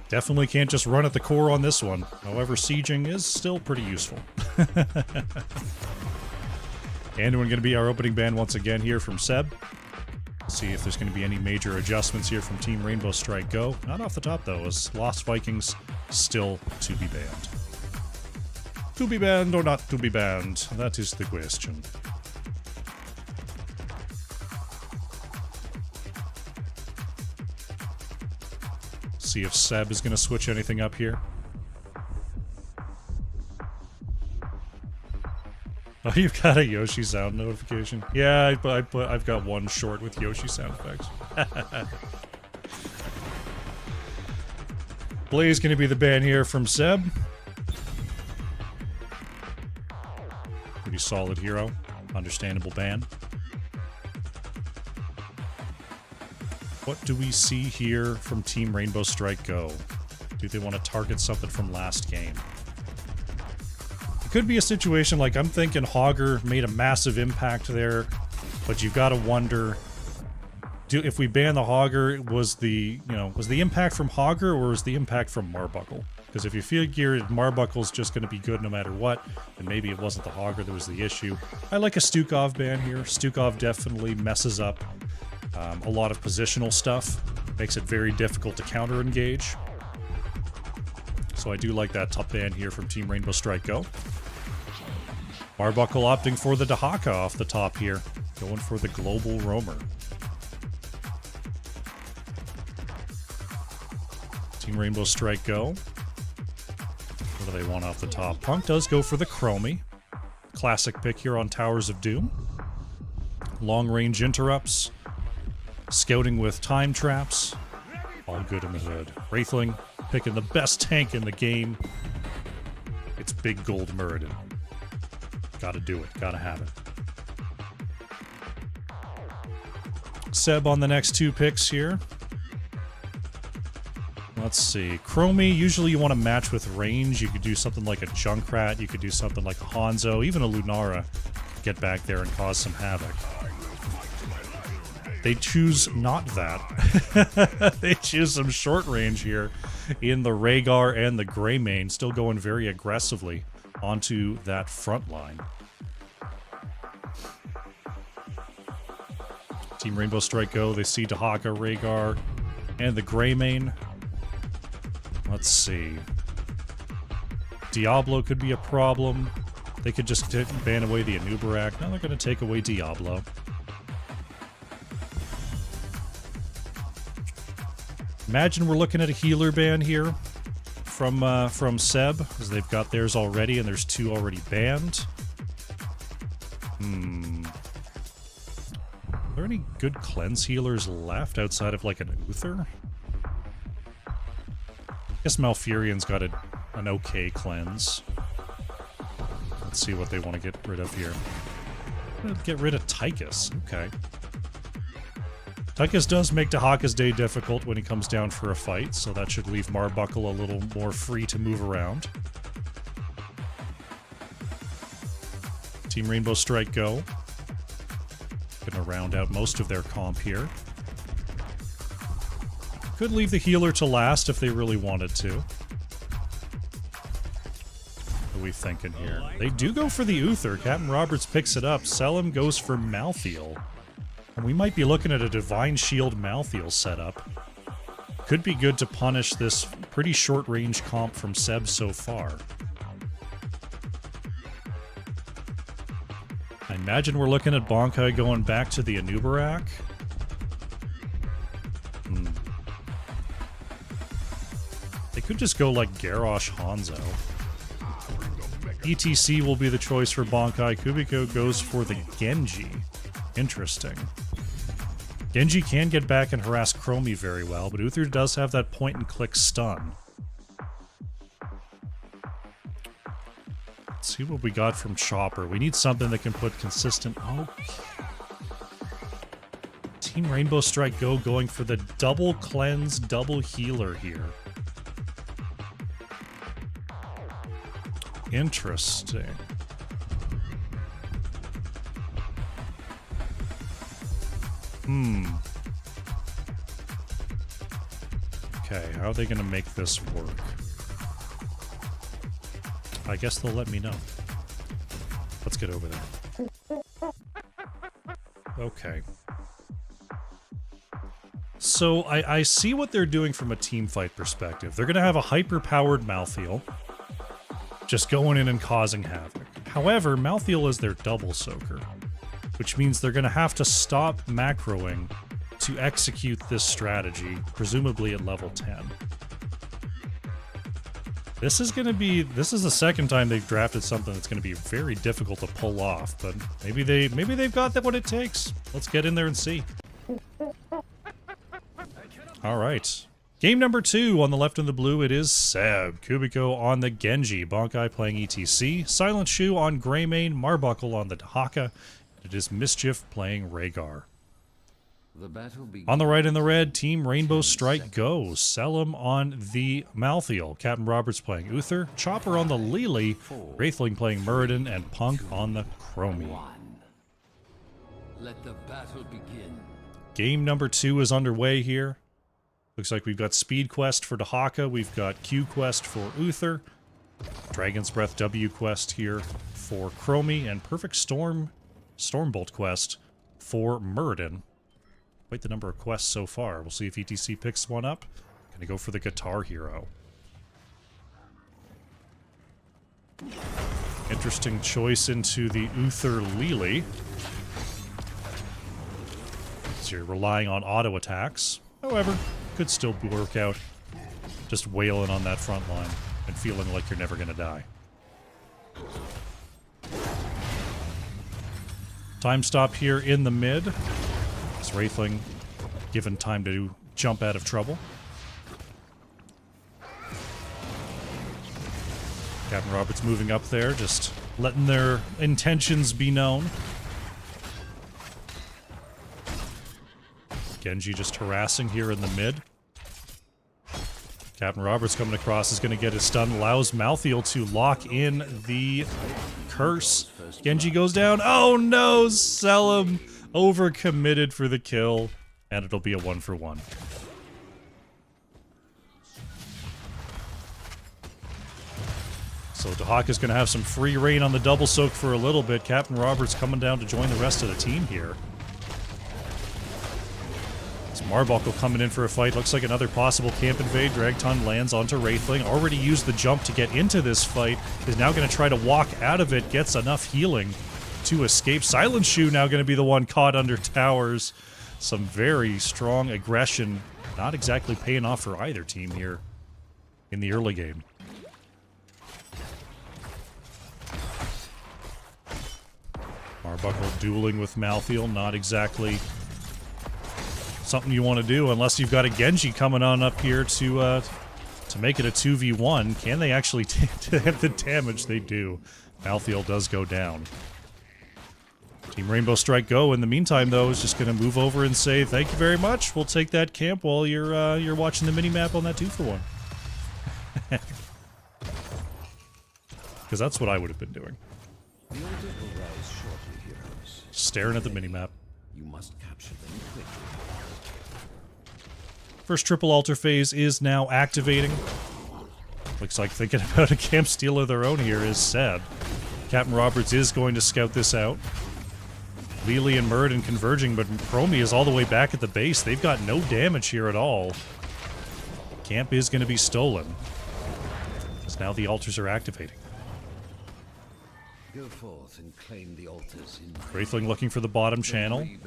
Definitely can't just run at the core on this one. However, sieging is still pretty useful. And we're going to be our opening band once again here from Seb. See if there's going to be any major adjustments here from Team Rainbow Strike Go. Not off the top, though, as Lost Vikings still to be banned. To be banned or not to be banned? That is the question. See if Seb is going to switch anything up here. Oh, you've got a Yoshi sound notification. Yeah, I've got one short with Yoshi sound effects. Blaze going to be the ban here from Seb. Pretty solid hero. Understandable ban. What do we see here from Team Rainbow Strike Go? Do they want to target something from last game? It could be a situation like I'm thinking Hogger made a massive impact there, but you've got to wonder, if we ban the Hogger, was the impact from Hogger or was the impact from Marbuckle? Because if you figure Marbuckle's just going to be good no matter what, then maybe it wasn't the Hogger that was the issue. I like a Stukov ban here. Stukov definitely messes up a lot of positional stuff, makes it very difficult to counter-engage. So I do like that top ban here from Team Rainbow Strike Go. Marbuckle opting for the Dahaka off the top here, going for the Global Roamer. Team Rainbow Strike Go. What do they want off the top? Punk does go for the Chromie. Classic pick here on Towers of Doom. Long-range interrupts. Scouting with time traps. All good in the hood. Wraithling picking the best tank in the game. It's Big Gold Muradin. Gotta do it. Gotta have it. Seb on the next 2 picks here. Let's see. Chromie, usually you want to match with range. You could do something like a Junkrat. You could do something like a Hanzo. Even a Lunara. Get back there and cause some havoc. They choose not that. They choose some short range here in the Rhaegar and the Greymane, still going very aggressively onto that front line. Team Rainbow Strike Go, they see Dahaka, Rhaegar, and the Greymane. Let's see. Diablo could be a problem. They could just ban away the Anubarak. Now they're going to take away Diablo. Imagine we're looking at a healer ban here from Seb, because they've got theirs already, and there's 2 already banned. Are there any good cleanse healers left outside of, like, an Uther? I guess Malfurion's got an okay cleanse. Let's see what they want to get rid of here. Get rid of Tychus. Okay. Tychus does make Dahaka's day difficult when he comes down for a fight, so that should leave Marbuckle a little more free to move around. Team Rainbow Strike go. Gonna round out most of their comp here. Could leave the healer to last if they really wanted to. What are we thinking here? They do go for the Uther. Captain Roberts picks it up. Selim goes for Malthael. And we might be looking at a Divine Shield Malthael setup. Could be good to punish this pretty short-range comp from Seb so far. I imagine we're looking at Bonkai going back to the Anubarak. They could just go like Garrosh Hanzo. ETC will be the choice for Bonkai. Kubiko goes for the Genji. Interesting. Genji can get back and harass Chromie very well, but Uther does have that point-and-click stun. Let's see what we got from Chopper. We need something that can put consistent... Oh. Team Rainbow Strike Go going for the double cleanse, double healer here. Interesting. Okay, how are they gonna make this work? I guess they'll let me know. Let's get over there. Okay. So, I see what they're doing from a teamfight perspective. They're gonna have a hyper-powered Malthael, just going in and causing havoc. However, Malthael is their double soaker, which means they're gonna have to stop macroing to execute this strategy, presumably at level 10. This is the second time they've drafted something that's gonna be very difficult to pull off, but maybe they've got what it takes. Let's get in there and see. Alright. Game number 2 on the left in the blue, it is Seb. Kubiko on the Genji. Bonkai playing ETC. Silent Shoe on Greymane. Marbuckle on the Dahaka. It is Mischief playing Rhaegar. On the right in the red, Team Rainbow Strike goes. Selim on the Malthael. Captain Roberts playing Uther. Chopper on the Lily. Wraithling playing Muradin. And Punk on the Chromie. Let the battle begin. Game number 2 is underway here. Looks like we've got Speed Quest for Dahaka, we've got Q Quest for Uther, Dragon's Breath W Quest here for Chromie, and Perfect Stormbolt Quest for Muradin. Quite the number of quests so far. We'll see if ETC picks one up. Gonna go for the Guitar Hero. Interesting choice into the Uther Lily. So you're relying on auto attacks. However, could still work out just wailing on that front line and feeling like you're never gonna die. Time stop here in the mid. Is Wraithling given time to jump out of trouble? Captain Roberts moving up there, just letting their intentions be known. Genji just harassing here in the mid. Captain Roberts coming across is going to get his stun. Allows Malthael to lock in the curse. Genji goes down. Oh no! Selim overcommitted for the kill. And it'll be a 1-for-1. So Dahaka's going to have some free reign on the double soak for a little bit. Captain Roberts coming down to join the rest of the team here. Marbuckle coming in for a fight. Looks like another possible camp invade. Dragton lands onto Wraithling. Already used the jump to get into this fight. Is now going to try to walk out of it. Gets enough healing to escape. Silent Shoe now going to be the one caught under towers. Some very strong aggression not exactly paying off for either team here in the early game. Arbuckle dueling with Malthael, not exactly something you want to do unless you've got a Genji coming on up here to make it a 2v1. Can they actually have the damage? They do. Malthael does go down. Team Rainbow Strike Go, in the meantime, though, is just going to move over and say, thank you very much, we'll take that camp while you're watching the mini-map on that 2-for-1. Because that's what I would have been doing. The orders will rise shortly, heroes. Staring at the minimap. You must capture them quickly. First triple altar phase is now activating. Looks like thinking about a camp steal of their own here is Seb. Captain Roberts is going to scout this out. Lili and Muradin converging, but Chromie is all the way back at the base. They've got no damage here at all. Camp is going to be stolen. Because now the altars are activating. Go forth and claim the altars in Wraithling looking for the bottom channel. Can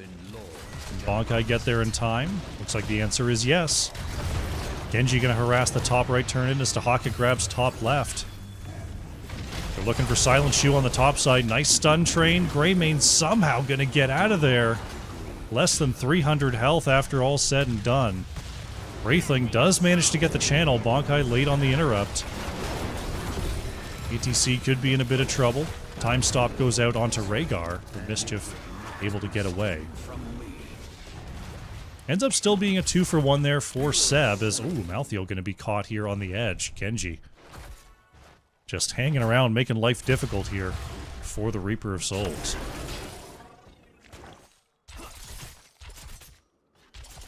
Bankai get there in time? Looks like the answer is yes. Genji going to harass the top right turn in as Dahaka grabs top left. They're looking for Silent Shoe on the top side. Nice stun train. Greymane somehow going to get out of there. Less than 300 health after all said and done. Wraithling does manage to get the channel. Bankai late on the interrupt. ETC could be in a bit of trouble. Time stop goes out onto Rhaegar. The Mischief able to get away. Ends up still being a 2-for-1 there for Seb as, ooh, Malthael going to be caught here on the edge. Genji just hanging around, making life difficult here for the Reaper of Souls.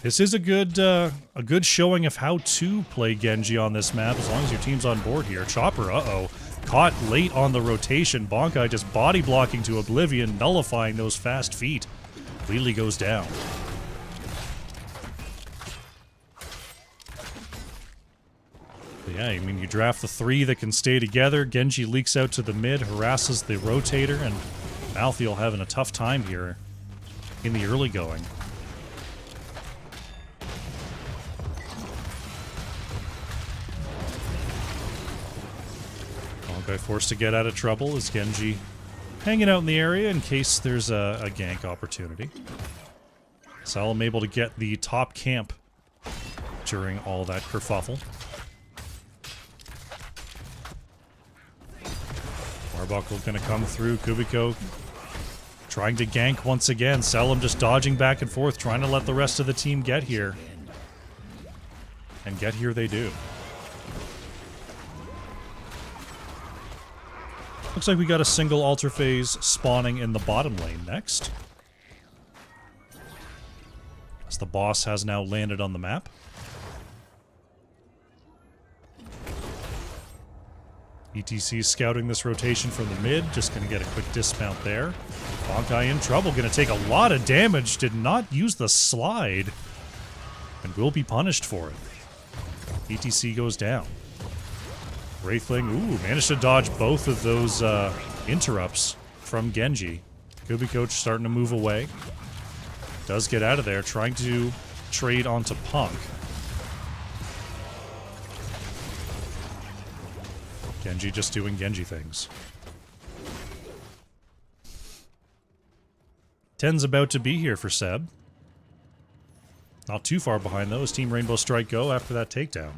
This is a good showing of how to play Genji on this map, as long as your team's on board here. Chopper, uh-oh. Caught late on the rotation. Bankai just body blocking to oblivion, nullifying those fast feet. Lili goes down. But yeah, I mean, you draft the 3 that can stay together. Genji leaks out to the mid, harasses the rotator, and Malthael having a tough time here in the early going. Bankai forced to get out of trouble as Genji hanging out in the area in case there's a gank opportunity. Salam able to get the top camp during all that kerfuffle. Arbuckle gonna come through. Kubiko trying to gank once again. Salam just dodging back and forth, trying to let the rest of the team get here. And get here they do. Looks like we got a single altar phase spawning in the bottom lane next. As the boss has now landed on the map. ETC scouting this rotation from the mid, just going to get a quick dismount there. Bankai in trouble, going to take a lot of damage, did not use the slide, and will be punished for it. ETC goes down. Wraithling, ooh, managed to dodge both of those interrupts from Genji. Kubiko starting to move away. Does get out of there, trying to trade onto Punk. Genji just doing Genji things. 10's about to be here for Seb. Not too far behind, though, as Team Rainbow Strike Go after that takedown.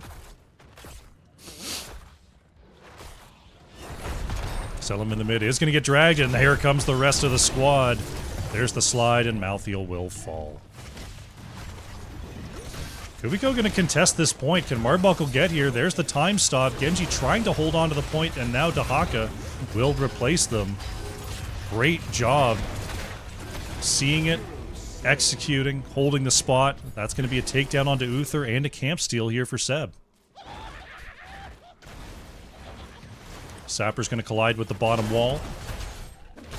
Selim in the mid is going to get dragged, and here comes the rest of the squad. There's the slide, and Malthael will fall. Kubiko going to contest this point. Can Marbuckle get here? There's the time stop. Genji trying to hold on to the point, and now Dahaka will replace them. Great job. Seeing it, executing, holding the spot. That's going to be a takedown onto Uther and a camp steal here for Seb. Sapper's going to collide with the bottom wall.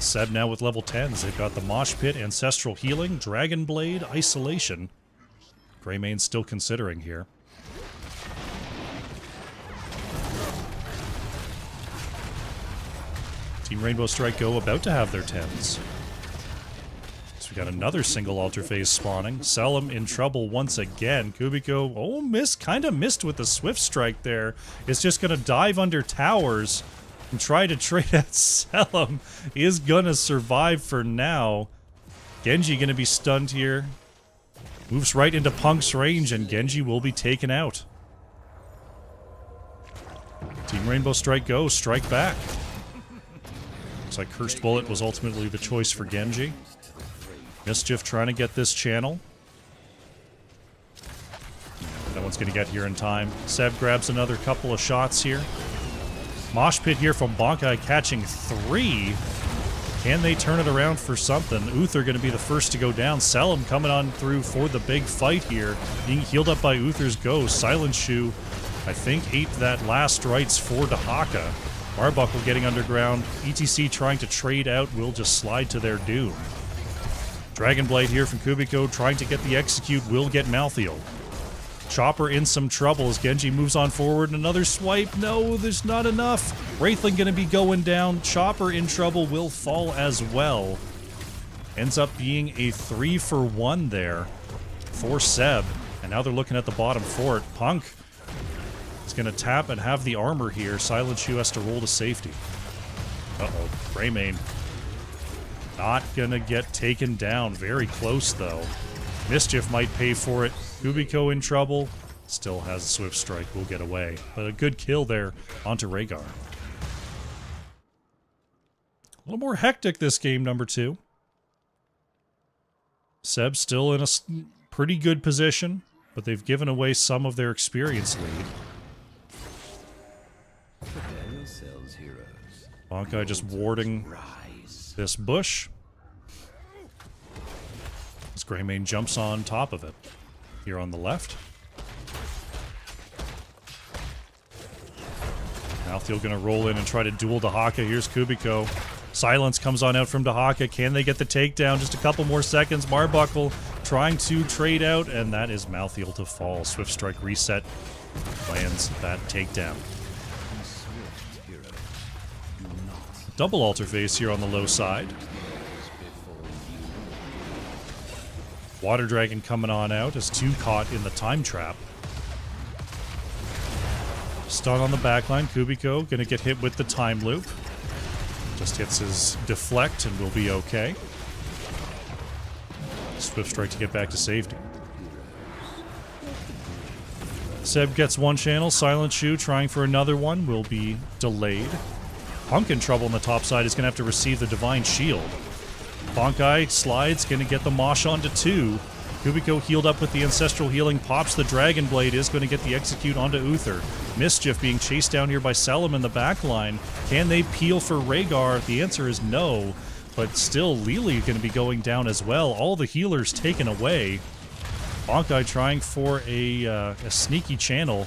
Seb now with level 10s. They've got the Mosh Pit, Ancestral Healing, Dragon Blade, Isolation. Greymane's still considering here. Team Rainbow Strike Go about to have their 10s. So we got another single altar phase spawning. Selim in trouble once again. Kubiko, kind of missed with the Swift Strike there. It's just going to dive under towers and try to trade out Selim. Is going to survive for now. Genji going to be stunned here. Moves right into Punk's range, and Genji will be taken out. Team Rainbow Strike go, strike back. Looks like Cursed Bullet was ultimately the choice for Genji. Mischief trying to get this channel. No one's going to get here in time. Seb grabs another couple of shots here. Mosh pit here from Bonkai catching 3. Can they turn it around for something? Uther going to be the first to go down. Selim coming on through for the big fight here. Being healed up by Uther's Ghost. Silent Shoe, I think, ate that last rights for Dahaka. Marbuckle getting underground. ETC trying to trade out will just slide to their doom. Dragon Blade here from Kubiko trying to get the execute will get Malthiel. Chopper in some trouble as Genji moves on forward. Another swipe. No, there's not enough. Wraithling going to be going down. Chopper in trouble will fall as well. Ends up being a 3-for-1 there for Seb. And now they're looking at the bottom fort. Punk is going to tap and have the armor here. Silent Shoe has to roll to safety. Uh-oh. Greymane not going to get taken down. Very close, though. Mischief might pay for it. Kubiko in trouble. Still has a Swift Strike. Will get away. But a good kill there onto Rhaegar. A little more hectic this game, number 2. Seb still in a pretty good position, but they've given away some of their experience lead. Bonkai just warding this bush. As Greymane jumps on top of it. Here on the left. Malthiel gonna roll in and try to duel Dahaka. Here's Kubiko. Silence comes on out from Dahaka. Can they get the takedown? Just a couple more seconds. Marbuckle trying to trade out, and that is Malthiel to fall. Swift Strike reset. Lands that takedown. Double altar face here on the low side. Water Dragon coming on out as 2 caught in the time trap. Stun on the backline. Kubiko gonna get hit with the time loop. Just hits his deflect and will be okay. Swift Strike to get back to safety. Seb gets 1 channel. Silent Shoe trying for another one will be delayed. Punk in trouble on the top side is gonna have to receive the Divine Shield. Bonkai slides, gonna get the Mosh onto 2. Kubiko healed up with the Ancestral Healing, pops the Dragon Blade, is gonna get the execute onto Uther. Mischief being chased down here by Selim in the back line. Can they peel for Rhaegar? The answer is no, but still Lili gonna be going down as well. All the healers taken away. Bonkai trying for a sneaky channel.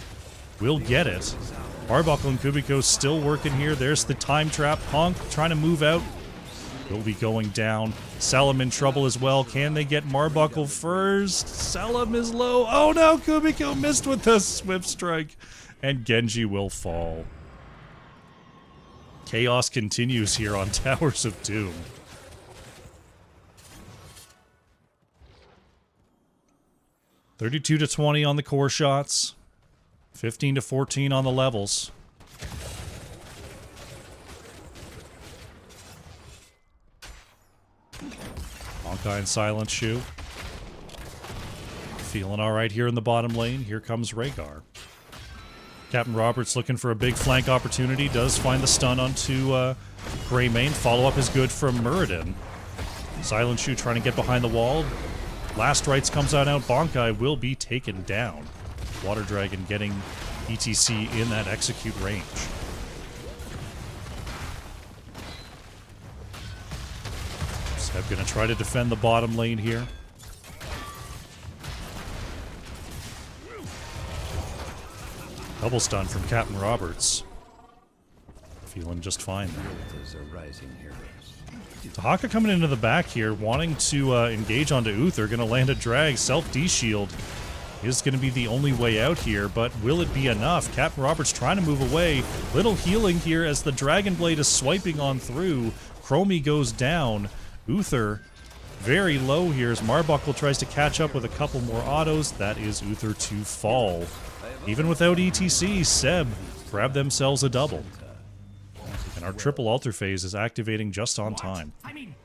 Will get it. Marbuckle and Kubiko still working here. There's the time trap. Punk trying to move out. Will be going down. Selim in trouble as well. Can they get Marbuckle first? Selim is low. Oh no, Kubiko missed with the Swift Strike. And Genji will fall. Chaos continues here on Towers of Doom. $32-20 on the core shots. 15-14 on the levels. Bonkai and Silent Shoe. Feeling alright here in the bottom lane. Here comes Rhaegar. Captain Roberts looking for a big flank opportunity. Does find the stun onto Greymane. Follow-up is good from Muradin. Silent Shoe trying to get behind the wall. Last rights comes out. Bonkai will be taken down. Water Dragon getting ETC in that execute range. Seb gonna try to defend the bottom lane here. Double stun from Captain Roberts. Feeling just fine there. Dahaka coming into the back here, wanting to engage onto Uther. Gonna land a drag. Self-D-shield is gonna be the only way out here, but will it be enough? Captain Roberts trying to move away. Little healing here as the Dragon Blade is swiping on through. Chromie goes down. Uther very low here as Marbuckle tries to catch up with a couple more autos. That is Uther to fall. Even without ETC, Seb grabbed themselves a double. And our triple alter phase is activating just on time. I mean,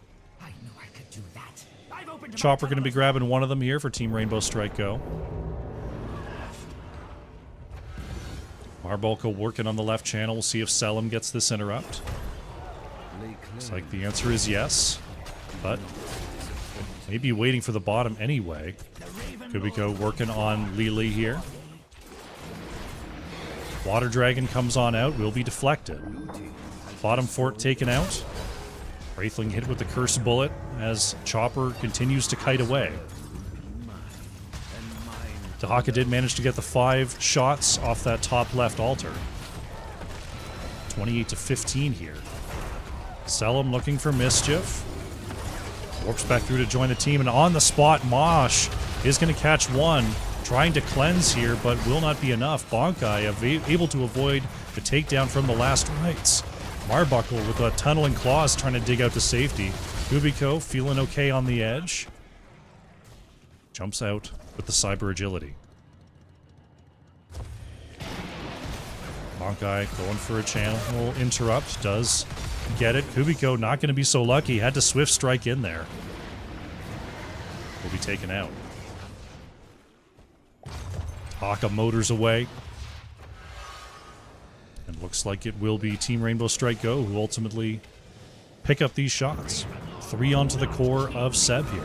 I knew I could do that. I've opened Chopper going to be grabbing one of them here for Team Rainbow Strike Go. Marbuckle working on the left channel. We'll see if Selim gets this interrupt. Looks like the answer is yes, but maybe waiting for the bottom anyway. Kubiko working on Lili here. Water Dragon comes on out, will be deflected. Bottom fort taken out. Wraithling hit with the Curse Bullet as Chopper continues to kite away. Dahaka did manage to get the 5 shots off that top left altar. 28 to 15 here. Selim looking for mischief. Warps back through to join the team, and on the spot, Mosh is going to catch one. Trying to cleanse here, but will not be enough. Bonkai able to avoid the takedown from the last rights. Marbuckle with a tunneling claws trying to dig out to safety. Kubiko feeling okay on the edge. Jumps out with the cyber agility. Bonkai going for a channel interrupt. Does get it. Kubiko not going to be so lucky. Had to swift strike in there. Will be taken out. Taka motors away. And looks like it will be Team Rainbow Strike Go who ultimately pick up these shots. 3 onto the core of Seb here.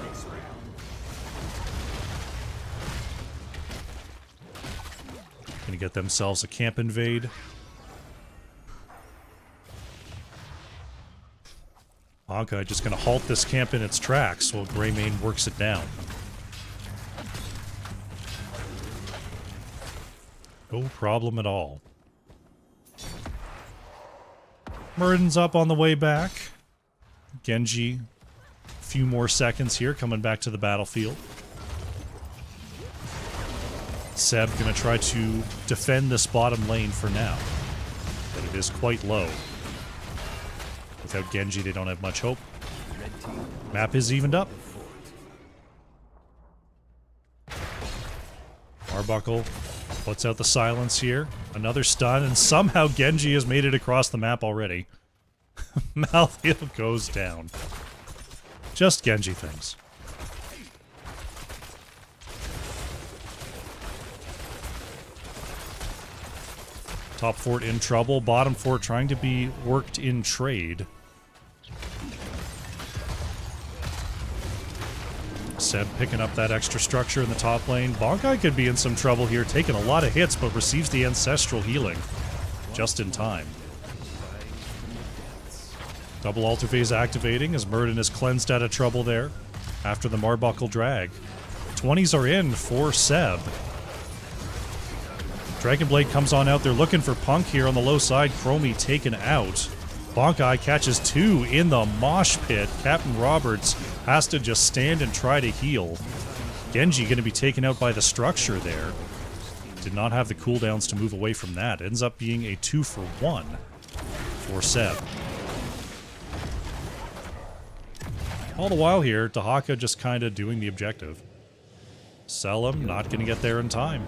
Gonna get themselves a camp invade. Bonkai just gonna halt this camp in its tracks while Greymane works it down. No problem at all. Murden's up on the way back. Genji, a few more seconds here, coming back to the battlefield. Seb gonna try to defend this bottom lane for now, but it is quite low. Without Genji, they don't have much hope. Map is evened up. Arbuckle puts out the silence here. Another stun, and somehow Genji has made it across the map already. Malthael goes down. Just Genji things. Top fort in trouble. Bottom fort trying to be worked in trade. Seb picking up that extra structure in the top lane. Bonkai could be in some trouble here, taking a lot of hits, but receives the ancestral healing just in time. Double altar phase activating as Murden is cleansed out of trouble there after the Marbuckle drag. 20s are in for Seb. Dragonblade comes on out. They're looking for Punk here on the low side. Chromie taken out. Bonkai catches 2 in the mosh pit. Captain Roberts has to just stand and try to heal. Genji going to be taken out by the structure there. Did not have the cooldowns to move away from that. Ends up being a 2-for-1 for Seb. All the while here, Dahaka just kind of doing the objective. Selim not going to get there in time.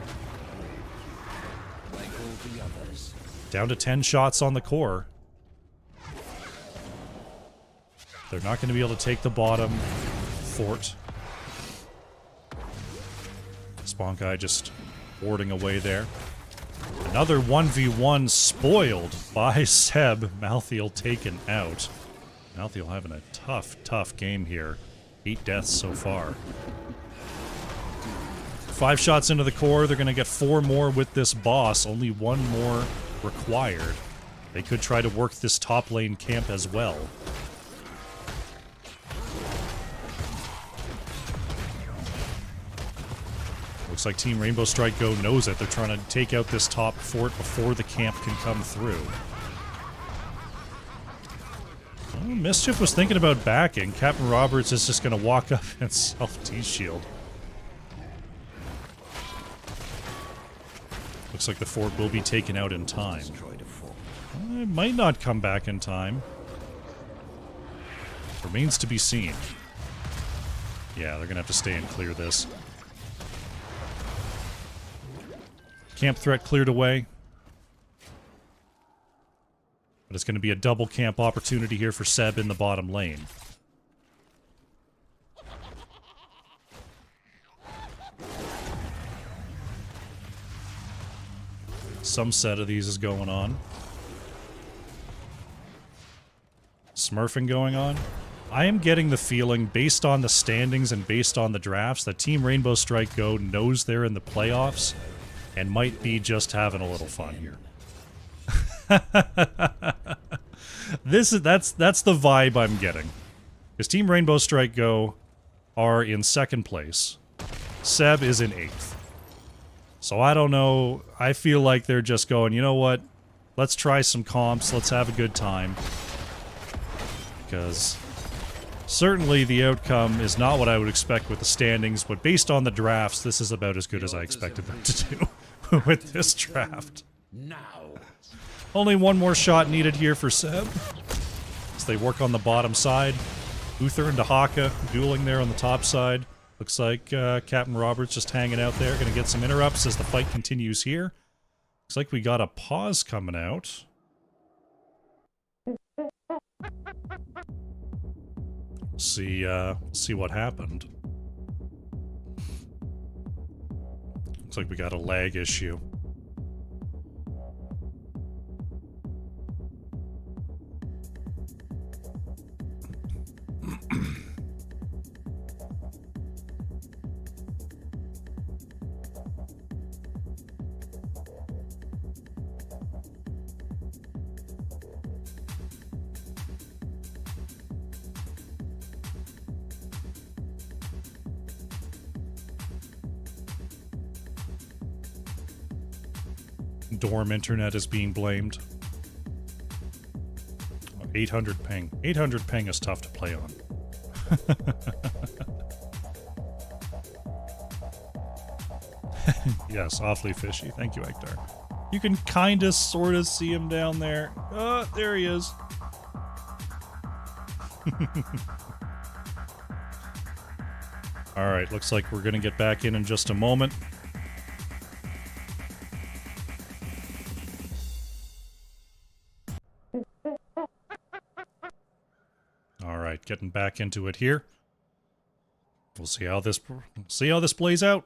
Down to 10 shots on the core. They're not going to be able to take the bottom fort. Bonkai just warding away there. Another 1v1 spoiled by Seb. Malthael taken out. Malthael having a tough game here. 8 deaths so far. 5 shots into the core. They're going to get 4 more with this boss. Only 1 more required. They could try to work this top lane camp as well. Looks like Team Rainbow Strike Go knows it. They're trying to take out this top fort before the camp can come through. Oh, Mischief was thinking about backing. Captain Roberts is just going to walk up and self-T-shield. Looks like the fort will be taken out in time. It might not come back in time. Remains to be seen. Yeah, they're gonna have to stay and clear this. Camp threat cleared away. But it's gonna be a double camp opportunity here for Seb in the bottom lane. Some set of these is going on. Smurfing going on. I am getting the feeling, based on the standings and based on the drafts, that Team Rainbow Strike Go knows they're in the playoffs and might be just having a little fun here. That's the vibe I'm getting. Because Team Rainbow Strike Go are in 2nd place. Seb is in 8th. So I don't know, I feel like they're just going, you know what, let's try some comps, let's have a good time. Because certainly the outcome is not what I would expect with the standings, but based on the drafts, this is about as good as I expected them to do with this draft. Now. Only one more shot needed here for Seb, as they work on the bottom side. Uther and Dahaka dueling there on the top side. Looks like Captain Roberts just hanging out there. Gonna get some interrupts as the fight continues here. Looks like we got a pause coming out. See what happened. Looks like we got a lag issue. Dorm internet is being blamed. 800 ping. 800 ping is tough to play on. Yes, awfully fishy. Thank you, Ektar. You can kinda sorta see him down there. Oh, there he is. Alright, looks like we're gonna get back in just a moment. Alright, getting back into it here. We'll see how this plays out.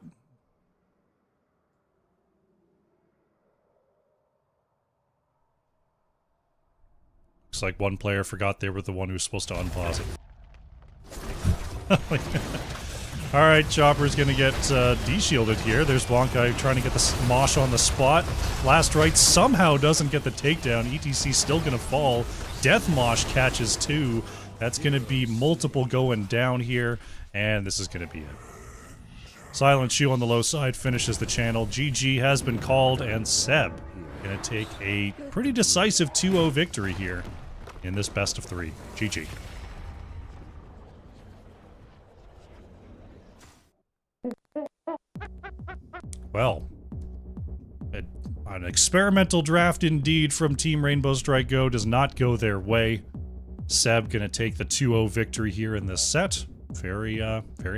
Looks like one player forgot they were the one who was supposed to unpause it. Alright, Chopper's gonna get de-shielded here. There's Bonkai trying to get the Mosh on the spot. Last Right somehow doesn't get the takedown. ETC still gonna fall. Death Mosh catches two. That's gonna be multiple going down here, and this is gonna be it. Silent Shoe on the low side finishes the channel. GG has been called, and Seb gonna take a pretty decisive 2-0 victory here in this best of 3. GG. Well, an experimental draft indeed from Team Rainbow Strike Go does not go their way. Seb gonna take the 2-0 victory here in this set. Very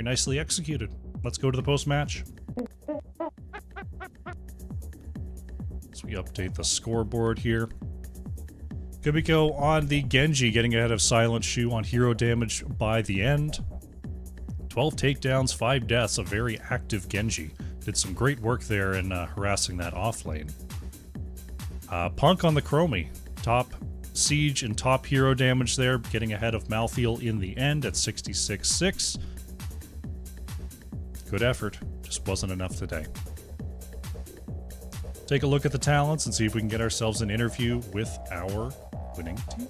nicely executed. Let's go to the post-match. So we update the scoreboard here. Kubiko on the Genji, getting ahead of Silent Shoe on hero damage by the end. 12 takedowns, 5 deaths, a very active Genji. Did some great work there in harassing that off lane. Punk on the Chromie, top siege and top hero damage there, getting ahead of Malthiel in the end at 66.6. Good effort, just wasn't enough today. Take a look at the talents and see if we can get ourselves an interview with our winning team.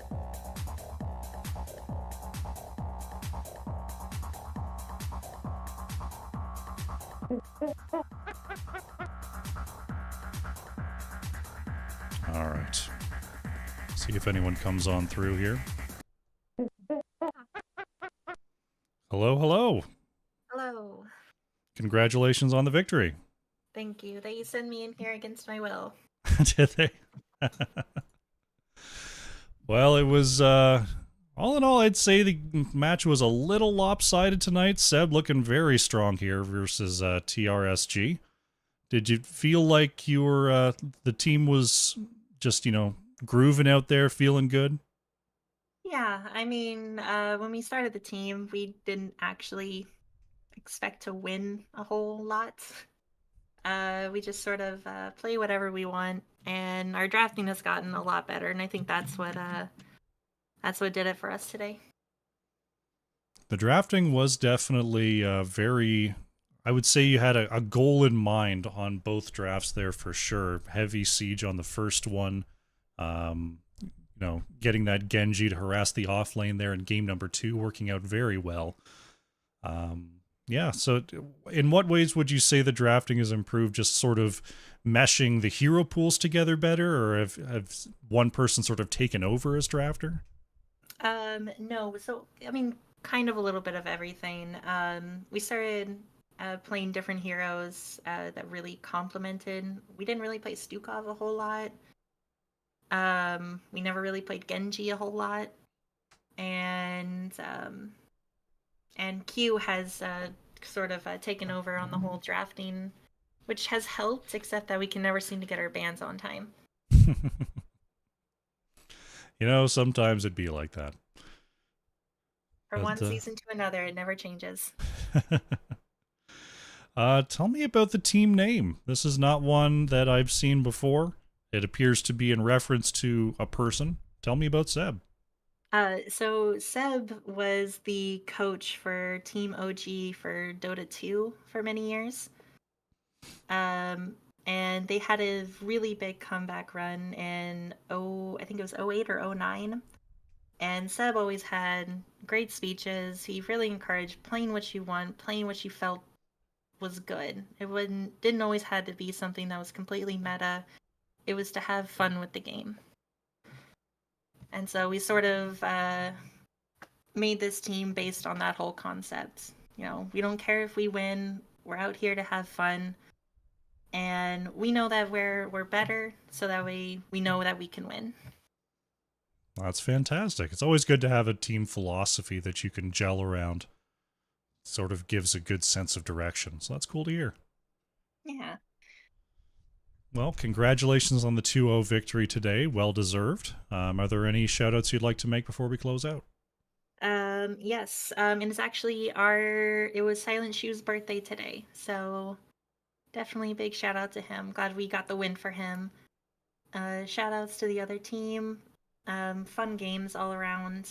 All right. See if anyone comes on through here. Hello, hello. Hello. Congratulations on the victory. Thank you. They sent me in here against my will. Did they? Well, it was All in all, I'd say the match was a little lopsided tonight. Seb looking very strong here versus TRSG. Did you feel like you were the team was just, grooving out there, feeling good? Yeah, I mean, when we started the team, we didn't actually expect to win a whole lot. We just sort of play whatever we want, and our drafting has gotten a lot better, and I think that's what did it for us today. The drafting was definitely very, I would say you had a goal in mind on both drafts there for sure. Heavy siege on the first one, getting that Genji to harass the off lane there in game number 2, working out very well. Yeah, so in what ways would you say the drafting has improved? Just sort of meshing the hero pools together better, or have one person sort of taken over as drafter? No, so I mean, kind of a little bit of everything. We started playing different heroes that really complemented. We didn't really play Stukov a whole lot. We never really played Genji a whole lot, and Q has sort of taken over on the whole drafting, which has helped, except that we can never seem to get our bans on time. Sometimes it'd be like that. From one season to another, it never changes. Tell me about the team name. This is not one that I've seen before. It appears to be in reference to a person. Tell me about Seb. So Seb was the coach for Team OG for Dota 2 for many years. And they had a really big comeback run in I think it was 08 or 09. And Seb always had great speeches. He really encouraged playing what you want, playing what you felt was good. It didn't always have to be something that was completely meta. It was to have fun with the game. And so we sort of made this team based on that whole concept. We don't care if we win. We're out here to have fun. And we know that we're better, so that way we know that we can win. That's fantastic. It's always good to have a team philosophy that you can gel around. Sort of gives a good sense of direction. So that's cool to hear. Yeah. Well, congratulations on the 2-0 victory today. Well deserved. Are there any shout-outs you'd like to make before we close out? Yes. And it's actually it was Silent Shoe's birthday today. So definitely a big shout out to him. Glad we got the win for him. Shout outs to the other team. Fun games all around.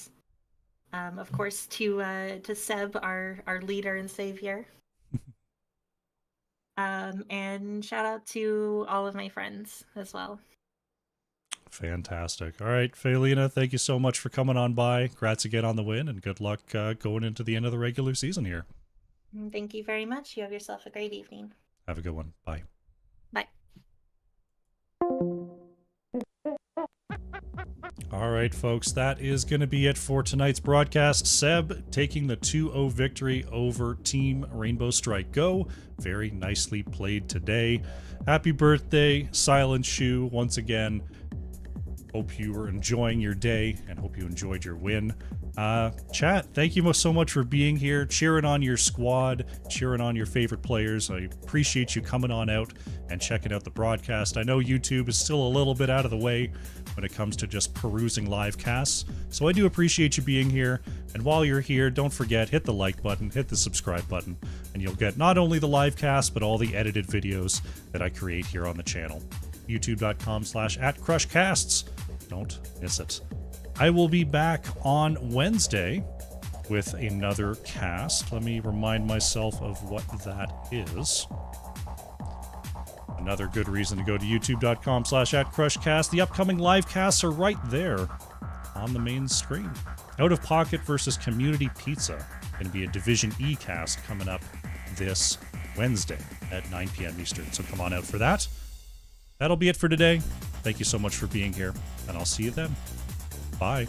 Of course, to Seb, our leader and savior. And shout out to all of my friends as well. Fantastic. All right, Faelina, thank you so much for coming on by. Congrats again on the win, and good luck going into the end of the regular season here. Thank you very much. You have yourself a great evening. Have a good one. Bye. Bye. All right, folks, that is going to be it for tonight's broadcast. Seb taking the 2-0 victory over Team Rainbow Strike Go. Very nicely played today. Happy birthday, Silent Shoe, once again. Hope you were enjoying your day and hope you enjoyed your win. Chat, thank you so much for being here, cheering on your squad, cheering on your favorite players. I appreciate you coming on out and checking out the broadcast. I know YouTube is still a little bit out of the way when it comes to just perusing live casts, so I do appreciate you being here. And while you're here, don't forget, hit the like button, hit the subscribe button, and you'll get not only the live cast, but all the edited videos that I create here on the channel. youtube.com/@crushcasts. Don't miss it. I will be back on Wednesday with another cast. Let me remind myself of what that is. Another good reason to go to youtube.com/@crushcast. The upcoming live casts are right there on the main screen. Out of Pocket versus Community Pizza. Going to be a Division E cast coming up this Wednesday at 9 p.m. Eastern. So come on out for that. That'll be it for today. Thank you so much for being here, and I'll see you then. Bye.